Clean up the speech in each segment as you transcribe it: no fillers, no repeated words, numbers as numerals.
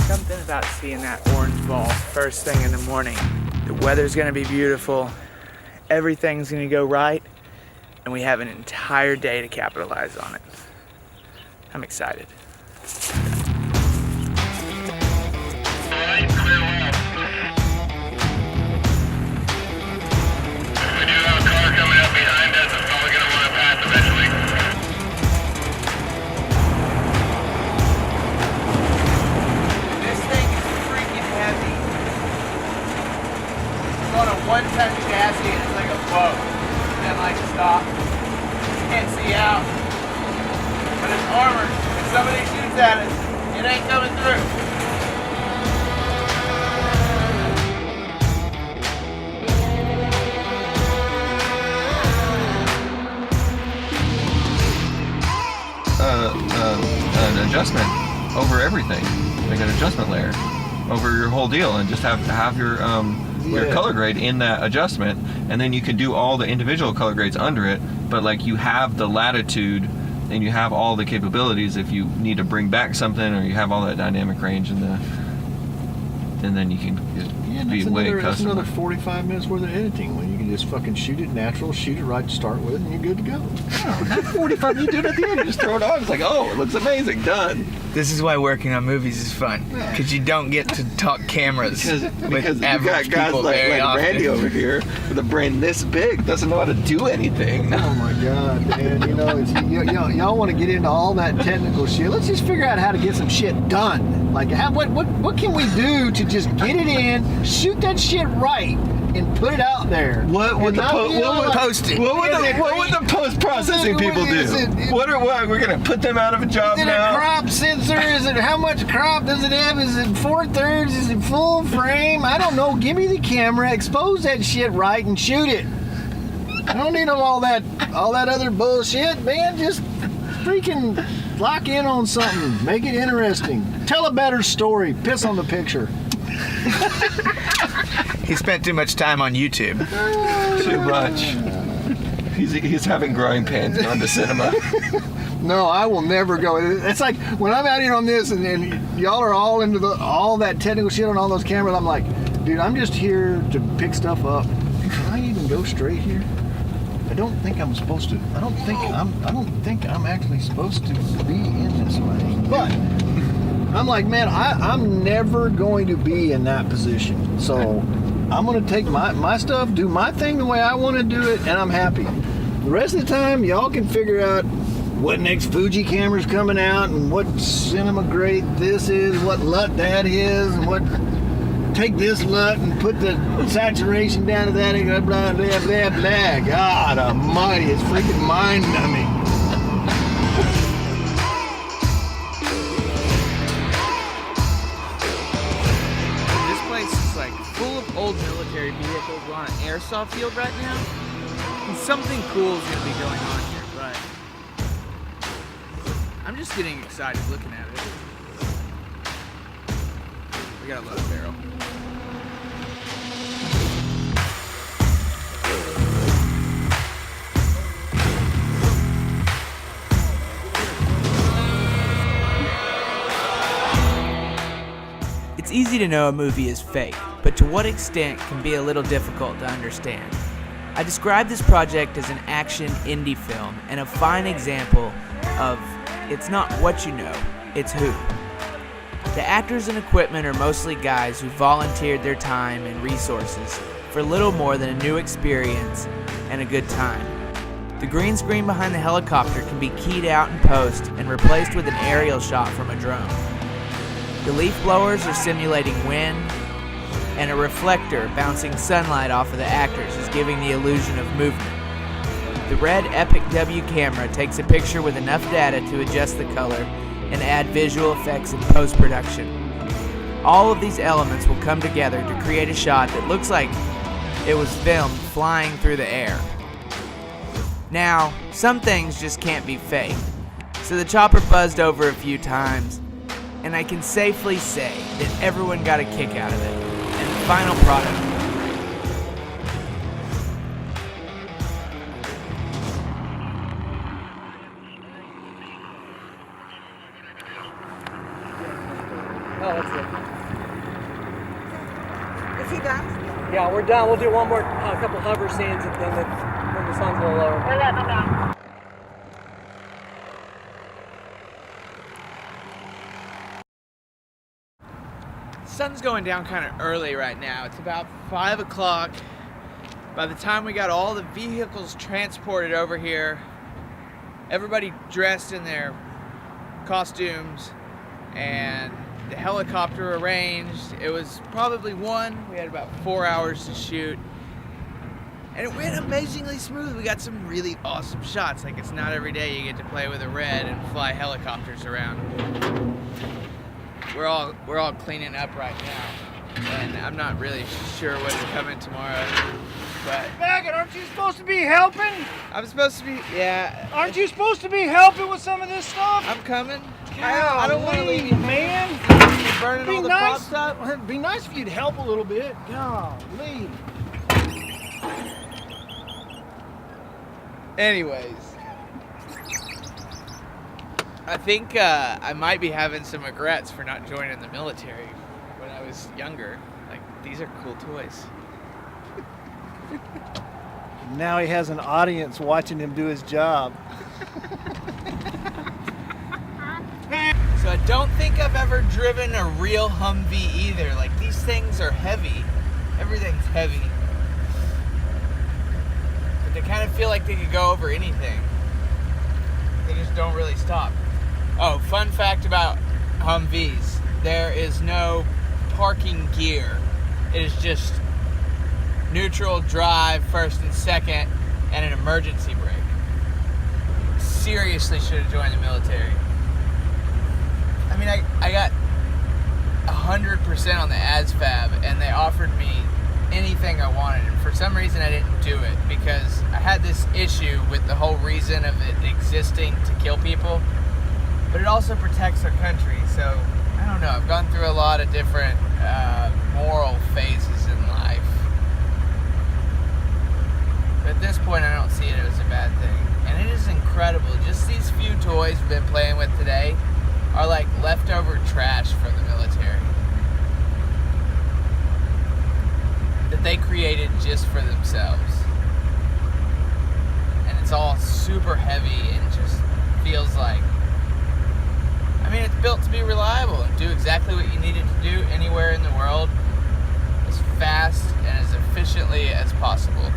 Something about seeing that orange ball first thing in the morning. The weather's gonna be beautiful, everything's gonna go right, and we have an entire day to capitalize on it. I'm excited. On a one-ton chassis and it's like a boat. And like stop. Can't see out. But it's armored. If somebody shoots at it, it ain't coming through. An adjustment over everything. Like an adjustment layer over your whole deal, and just have your color grade in that adjustment, and then you can do all the individual color grades under it, but like you have the latitude and you have all the capabilities if you need to bring back something, or you have all that dynamic range and then you can be way custom. That's another 45 minutes worth of editing when you can just fucking shoot it natural, shoot it right to start with, and you're good to go. Oh, not 45, you do it at the end, you just throw it on. It's like, oh, it looks amazing, done. This is why working on movies is fun, because you don't get to talk cameras because you got guys like Randy over here with a brain this big doesn't know how to do anything. Oh my God, man! You know, y'all want to get into all that technical shit. Let's just figure out how to get some shit done. Like, what can we do to just get it in, shoot that shit right, and put it out there? What would the post-processing people do? We're gonna put them out of a job now? Is it a crop sensor? Is it how much crop does it have? Is it 4/3? Is it full frame? I don't know. Give me the camera, expose that shit right, and shoot it. I don't need all that other bullshit, man. Just freaking lock in on something. Make it interesting. Tell a better story. Piss on the picture. He spent too much time on YouTube. Too much. He's having growing pains going to cinema. No, I will never go. It's like when I'm out here on this and y'all are all into all that technical shit on all those cameras, I'm like, dude, I'm just here to pick stuff up. Can I even go straight here? I don't think I'm supposed to. I don't think I'm actually supposed to be in this way. But I'm like, man, I'm never going to be in that position. So I'm going to take my stuff, do my thing the way I want to do it, and I'm happy. The rest of the time, y'all can figure out what next Fuji camera's coming out and what cinema grade this is, what LUT that is, and what... Take this LUT and put the saturation down to that, and blah, blah, blah, blah. God almighty, it's freaking mind-numbing. This place is like full of old military vehicles. We're on an airsoft field right now. And something cool is going to be going on here, but I'm just getting excited looking at it. We got a load barrel. It's easy to know a movie is fake, but to what extent can be a little difficult to understand. I describe this project as an action indie film and a fine example of it's not what you know, it's who. The actors and equipment are mostly guys who volunteered their time and resources for little more than a new experience and a good time. The green screen behind the helicopter can be keyed out in post and replaced with an aerial shot from a drone. The leaf blowers are simulating wind, and a reflector bouncing sunlight off of the actors is giving the illusion of movement. The red Epic W camera takes a picture with enough data to adjust the color and add visual effects in post-production. All of these elements will come together to create a shot that looks like it was filmed flying through the air. Now, some things just can't be faked, so the chopper buzzed over a few times, and I can safely say that everyone got a kick out of it, and the final product. Oh, that's it. Is he done? Yeah, we're done. We'll do one more, couple hover scenes, and then when the sun's a little lower. We're letting them know. Sun's going down kind of early right now. It's about 5 o'clock. By the time we got all the vehicles transported over here, everybody dressed in their costumes, and the helicopter arranged, it was probably 1. We had about 4 hours to shoot. And it went amazingly smooth. We got some really awesome shots. Like, it's not every day you get to play with a red and fly helicopters around. We're all cleaning up right now, and I'm not really sure what's coming tomorrow. But Baggett, aren't you supposed to be helping? I'm supposed to be, yeah. Aren't you supposed to be helping with some of this stuff? I'm coming. I don't want to leave you, man. You're burning all the props up. It'd be nice if you'd help a little bit. Golly. Anyways, I think I might be having some regrets for not joining the military when I was younger. Like, these are cool toys. Now he has an audience watching him do his job. So I don't think I've ever driven a real Humvee either. Like, these things are heavy. Everything's heavy. But they kind of feel like they could go over anything. They just don't really stop. Oh, fun fact about Humvees. There is no parking gear. It is just neutral, drive, first and second, and an emergency brake. Seriously should have joined the military. I mean, I got 100% on the ASVAB, and they offered me anything I wanted, and for some reason I didn't do it because I had this issue with the whole reason of it existing to kill people, but it also protects our country. So I don't know, I've gone through a lot of different moral phases in life, but at this point I don't see it as a bad thing, and it is incredible. Just these few toys we've been playing with today are like leftover trash from the military that they created just for themselves. And it's all super heavy and just feels like, I mean, it's built to be reliable and do exactly what you need it to do anywhere in the world as fast and as efficiently as possible.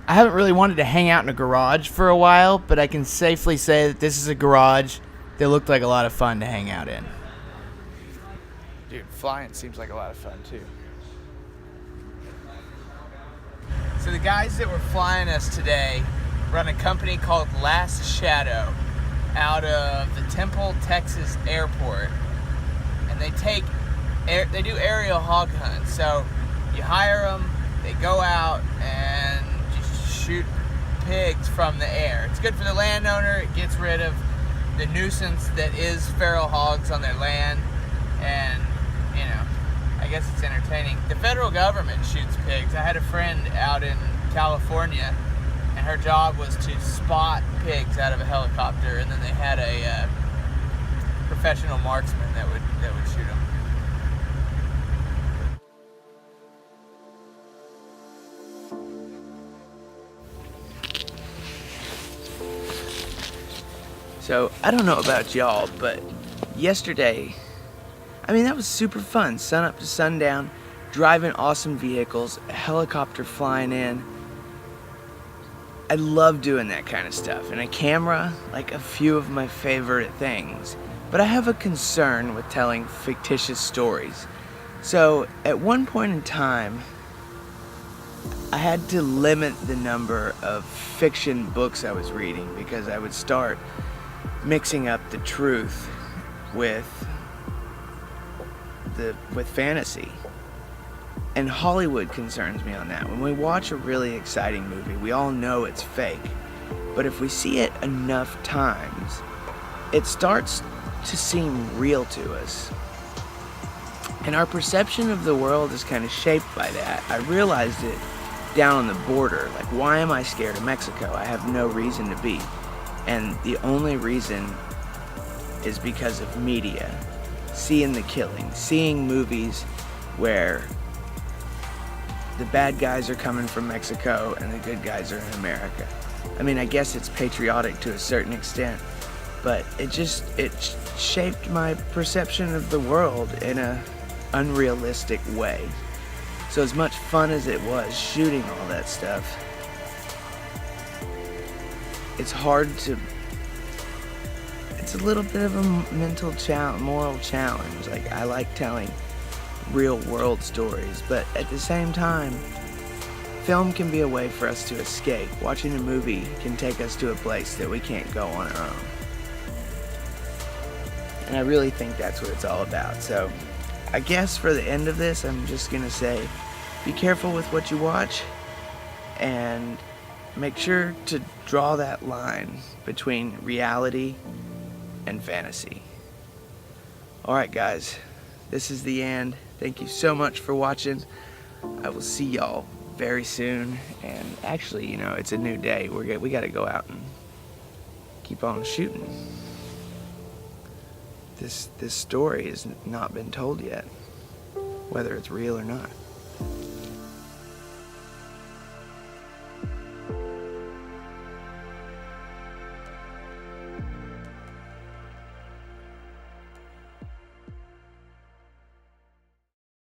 I haven't really wanted to hang out in a garage for a while, but I can safely say that this is a garage that looked like a lot of fun to hang out in. Dude, flying seems like a lot of fun too. So the guys that were flying us today run a company called Last Shadow out of the Temple, Texas airport, and they do aerial hog hunts. So you hire them, they go out and just shoot pigs from the air. It's good for the landowner. It gets rid of the nuisance that is feral hogs on their land, and you know, I guess it's entertaining. The federal government shoots pigs. I had a friend out in California, and her job was to spot pigs out of a helicopter, and then they had a professional marksman that would shoot them. So, I don't know about y'all, but yesterday, I mean, that was super fun. Sun up to sundown, driving awesome vehicles, a helicopter flying in. I love doing that kind of stuff. And a camera, like a few of my favorite things. But I have a concern with telling fictitious stories. So, at one point in time, I had to limit the number of fiction books I was reading because I would start mixing up the truth with fantasy. And Hollywood concerns me on that. When we watch a really exciting movie, we all know it's fake. But if we see it enough times, it starts to seem real to us. And our perception of the world is kind of shaped by that. I realized it down on the border. Like, why am I scared of Mexico? I have no reason to be. And the only reason is because of media. seeing the killing, seeing movies where the bad guys are coming from Mexico and the good guys are in America. I mean, I guess it's patriotic to a certain extent, but it shaped my perception of the world in a unrealistic way. So as much fun as it was shooting all that stuff, it's a little bit of a mental challenge, moral challenge. Like, I like telling real world stories, but at the same time, film can be a way for us to escape. Watching a movie can take us to a place that we can't go on our own. And I really think that's what it's all about. So I guess for the end of this, I'm just gonna say, be careful with what you watch and make sure to draw that line between reality and fantasy. Alright guys, this is the end. Thank you so much for watching. I will see y'all very soon. And actually, you know, it's a new day. We gotta go out and keep on shooting. This story has not been told yet, whether it's real or not.